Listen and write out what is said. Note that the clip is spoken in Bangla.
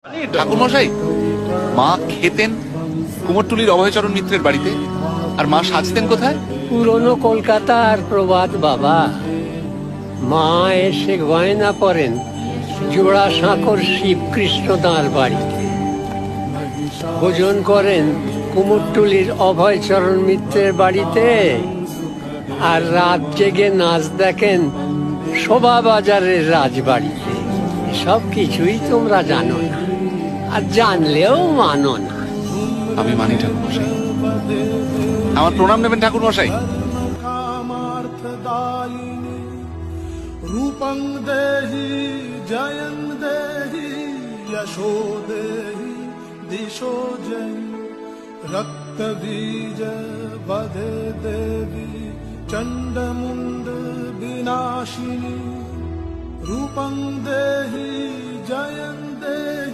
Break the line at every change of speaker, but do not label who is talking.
ঠাকুরমশাই, মা খেতেন কুমোরটুলির অভয়চরণ মিত্রের বাড়িতে, আর মা সাজতেন কোথায়?
পুরনো কলকাতার প্রবাদ বাবা। মা এসে গয়না পরেন জোড়াসাঁকোর শিবকৃষ্ণ দাঁড় বাড়িতে, ভোজন করেন কুমোরটুলির অভয়চরণ মিত্রের বাড়িতে, আর রাত জেগে নাচ দেখেন শোভা বাজারের রাজবাড়িতে। সব কিছুই তোমরা জানো না, আর জানলেও মানো না।
আমি মানি ঠাকুরমশাই, আমার প্রণাম নেবেন ঠাকুরমশাই।
रूपं देहि जयं देहि यशो देहि दिशो जयि रक्तबीज वधे देवी चण्डमुण्ड विनाशिनी रूपं देहि जयं